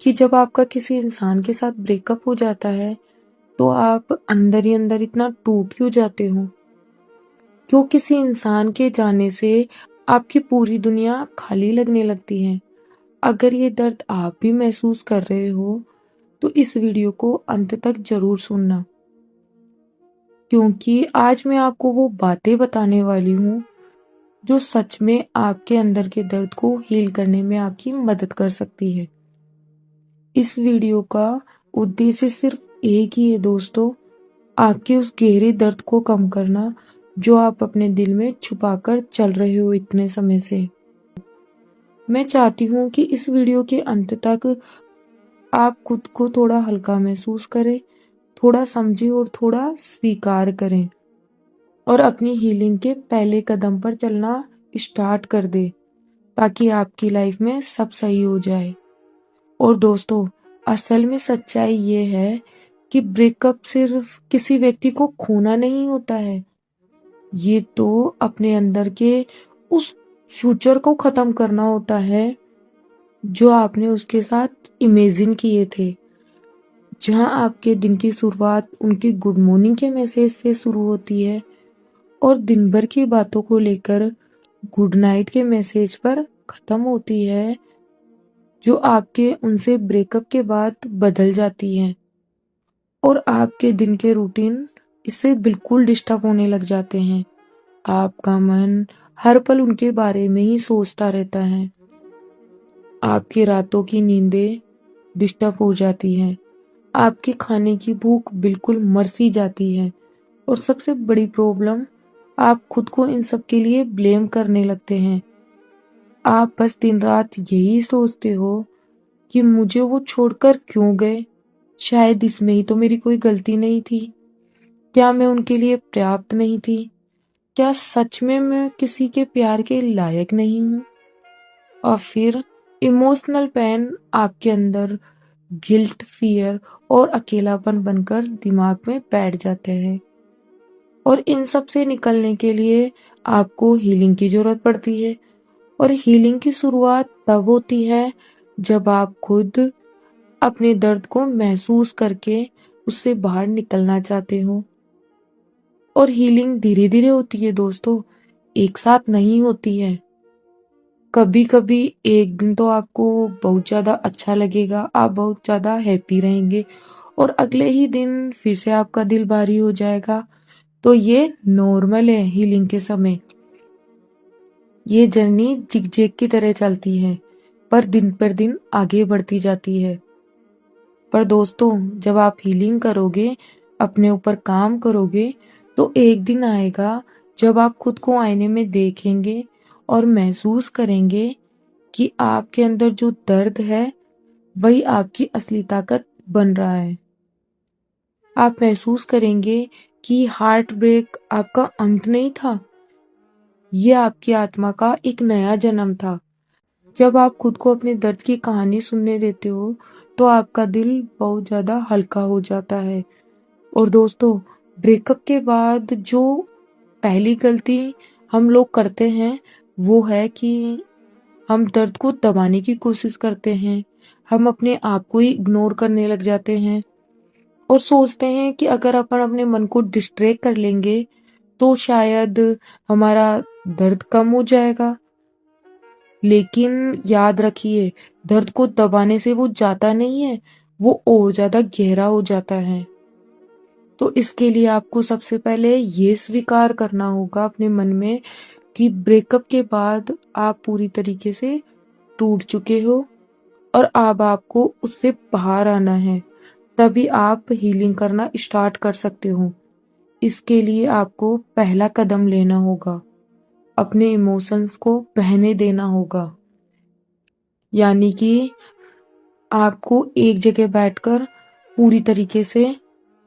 कि जब आपका किसी इंसान के साथ ब्रेकअप हो जाता है तो आप अंदर ही अंदर इतना टूट क्यों जाते हो? क्यों किसी इंसान के जाने से आपकी पूरी दुनिया खाली लगने लगती है? अगर ये दर्द आप भी महसूस कर रहे हो तो इस वीडियो को अंत तक जरूर सुनना, क्योंकि आज मैं आपको वो बातें बताने वाली हूँ जो सच में आपके अंदर के दर्द को हील करने में आपकी मदद कर सकती है। इस वीडियो का उद्देश्य सिर्फ एक ही है दोस्तों, आपके उस गहरे दर्द को कम करना जो आप अपने दिल में छुपाकर चल रहे हो इतने समय से। मैं चाहती हूँ कि इस वीडियो के अंत तक आप खुद को थोड़ा हल्का महसूस करें, थोड़ा समझें और थोड़ा स्वीकार करें और अपनी हीलिंग के पहले कदम पर चलना स्टार्ट कर दें, ताकि आपकी लाइफ में सब सही हो जाए। और दोस्तों, असल में सच्चाई ये है कि ब्रेकअप सिर्फ किसी व्यक्ति को खोना नहीं होता है, ये तो अपने अंदर के उस फ्यूचर को खत्म करना होता है जो आपने उसके साथ इमेजिन किए थे। जहां आपके दिन की शुरुआत उनकी गुड मॉर्निंग के मैसेज से शुरू होती है और दिन भर की बातों को लेकर गुड नाइट के मैसेज पर खत्म होती है, जो आपके उनसे ब्रेकअप के बाद बदल जाती है और आपके दिन के रूटीन इससे बिल्कुल डिस्टर्ब होने लग जाते हैं। आपका मन हर पल उनके बारे में ही सोचता रहता है। आपकी रातों की नींदें डिस्टर्ब हो जाती हैं। आपके खाने की भूख बिल्कुल मर सी जाती है और सबसे बड़ी प्रॉब्लम, आप खुद को इन सब के लिए ब्लेम करने लगते हैं। आप बस दिन रात यही सोचते हो कि मुझे वो छोड़कर क्यों गए? शायद इसमें ही तो मेरी कोई गलती नहीं थी। क्या मैं उनके लिए पर्याप्त नहीं थी? क्या सच में मैं किसी के प्यार के लायक नहीं हूँ? और फिर इमोशनल पेन आपके अंदर गिल्ट, फियर और अकेलापन बनकर दिमाग में बैठ जाते हैं। और इन सब से निकलने के लिए आपको हीलिंग की जरूरत पड़ती है। और हीलिंग की शुरुआत तब होती है जब आप खुद अपने दर्द को महसूस करके उससे बाहर निकलना चाहते हो। और हीलिंग धीरे धीरे होती है दोस्तों, एक साथ नहीं होती है। कभी कभी एक दिन तो आपको बहुत ज्यादा अच्छा लगेगा, आप बहुत ज्यादा हैप्पी रहेंगे और अगले ही दिन फिर से आपका दिल भारी हो जाएगा। तो ये नॉर्मल है हीलिंग के समय। ये जर्नी जिगजैग की तरह चलती है पर दिन आगे बढ़ती जाती है। पर दोस्तों, जब आप हीलिंग करोगे, अपने ऊपर काम करोगे, तो एक दिन आएगा जब आप खुद को आईने में देखेंगे और महसूस करेंगे कि आपके अंदर जो दर्द है वही आपकी असली ताकत बन रहा है। आप महसूस करेंगे कि हार्ट ब्रेक आपका अंत नहीं था, ये आपकी आत्मा का एक नया जन्म था। जब आप खुद को अपने दर्द की कहानी सुनने देते हो तो आपका दिल बहुत ज्यादा हल्का हो जाता है। और दोस्तों, ब्रेकअप के बाद जो पहली गलती हम लोग करते हैं वो है कि हम दर्द को दबाने की कोशिश करते हैं। हम अपने आप को ही इग्नोर करने लग जाते हैं और सोचते हैं कि अगर अपन अपने मन को डिस्ट्रैक्ट कर लेंगे तो शायद हमारा दर्द कम हो जाएगा। लेकिन याद रखिए, दर्द को दबाने से वो जाता नहीं है, वो और ज्यादा गहरा हो जाता है। तो इसके लिए आपको सबसे पहले ये स्वीकार करना होगा अपने मन में कि ब्रेकअप के बाद आप पूरी तरीके से टूट चुके हो और अब आपको उससे बाहर आना है। तभी आप हीलिंग करना स्टार्ट कर सकते हो। इसके लिए आपको पहला कदम लेना होगा, अपने इमोशंस को बहने देना होगा। यानी कि आपको एक जगह बैठकर पूरी तरीके से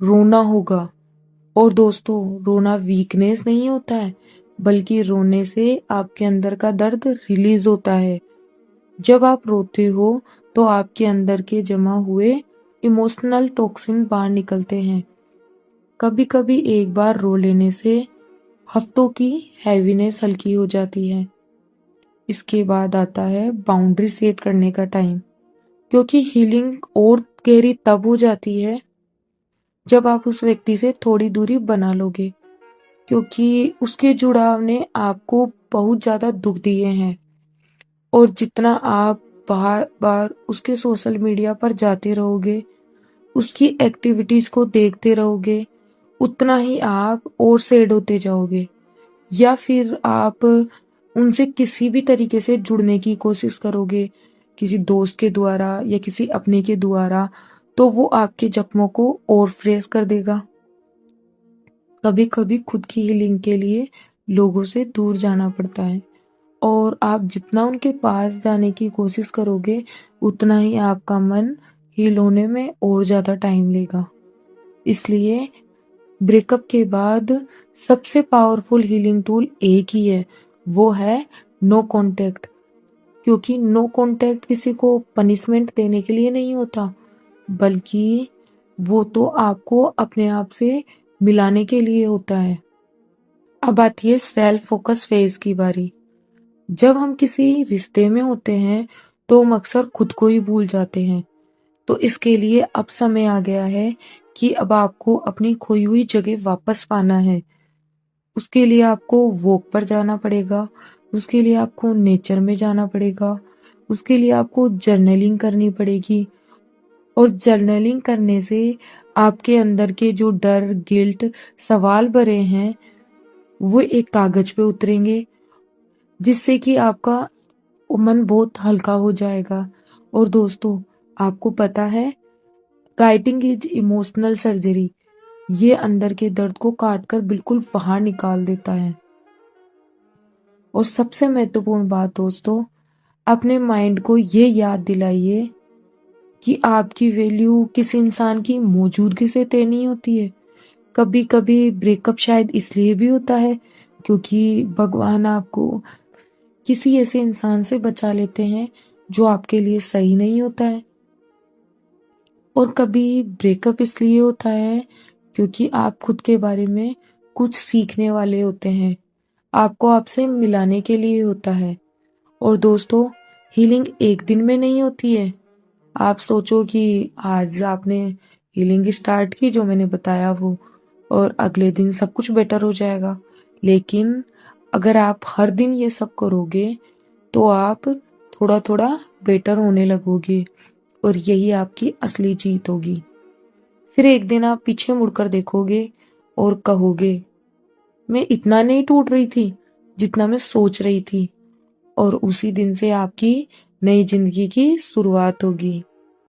रोना होगा। और दोस्तों, रोना वीकनेस नहीं होता है, बल्कि रोने से आपके अंदर का दर्द रिलीज होता है। जब आप रोते हो तो आपके अंदर के जमा हुए इमोशनल टॉक्सिन बाहर निकलते हैं। कभी कभी एक बार रो लेने से हफ्तों की हैवीनेस हल्की हो जाती है। इसके बाद आता है बाउंड्री सेट करने का टाइम, क्योंकि हीलिंग और गहरी तब हो जाती है जब आप उस व्यक्ति से थोड़ी दूरी बना लोगे, क्योंकि उसके जुड़ाव ने आपको बहुत ज्यादा दुख दिए हैं। और जितना आप बार बार उसके सोशल मीडिया पर जाते रहोगे, उसकी एक्टिविटीज को देखते रहोगे, उतना ही आप और सैड होते जाओगे। या फिर आप उनसे किसी भी तरीके से जुड़ने की कोशिश करोगे, किसी दोस्त के द्वारा या किसी अपने के द्वारा, तो वो आपके जख्मों को और फ्रेश कर देगा। कभी कभी खुद की हीलिंग के लिए लोगों से दूर जाना पड़ता है, और आप जितना उनके पास जाने की कोशिश करोगे, उतना ही आपका मन हील होने में और ज्यादा टाइम लेगा। इसलिए ब्रेकअप के बाद सबसे पावरफुल हीलिंग टूल एक ही है, वो है नो कांटेक्ट। क्योंकि नो कांटेक्ट किसी को पनिशमेंट देने के लिए नहीं होता, बल्कि वो तो आपको अपने आप से मिलाने के लिए होता है। अब आती है सेल्फ फोकस फेज की बारी। जब हम किसी रिश्ते में होते हैं तो हम अक्सर खुद को ही भूल जाते हैं। तो इसके लिए अब समय आ गया है कि अब आपको अपनी खोई हुई जगह वापस पाना है। उसके लिए आपको वॉक पर जाना पड़ेगा, उसके लिए आपको नेचर में जाना पड़ेगा, उसके लिए आपको जर्नलिंग करनी पड़ेगी। और जर्नलिंग करने से आपके अंदर के जो डर, गिल्ट, सवाल भरे हैं, वो एक कागज पे उतरेंगे, जिससे कि आपका मन बहुत हल्का हो जाएगा। और दोस्तों, आपको पता है, राइटिंग इज इमोशनल सर्जरी। ये अंदर के दर्द को काट कर बिल्कुल बाहर निकाल देता है। और सबसे महत्वपूर्ण बात दोस्तों, अपने माइंड को ये याद दिलाइए कि आपकी वैल्यू किसी इंसान की मौजूदगी से तय नहीं होती है। कभी कभी ब्रेकअप शायद इसलिए भी होता है क्योंकि भगवान आपको किसी ऐसे इंसान से बचा लेते हैं जो आपके लिए सही नहीं होता है। और कभी ब्रेकअप इसलिए होता है क्योंकि आप खुद के बारे में कुछ सीखने वाले होते हैं, आपको आपसे मिलाने के लिए होता है। और दोस्तों, हीलिंग एक दिन में नहीं होती है। आप सोचो कि आज आपने हीलिंग स्टार्ट की, जो मैंने बताया वो, और अगले दिन सब कुछ बेटर हो जाएगा। लेकिन अगर आप हर दिन ये सब करोगे तो आप थोड़ा थोड़ा बेटर होने लगोगे, और यही आपकी असली जीत होगी। फिर एक दिन आप पीछे मुड़कर देखोगे और कहोगे, मैं इतना नहीं टूट रही थी जितना मैं सोच रही थी। और उसी दिन से आपकी नई जिंदगी की शुरुआत होगी।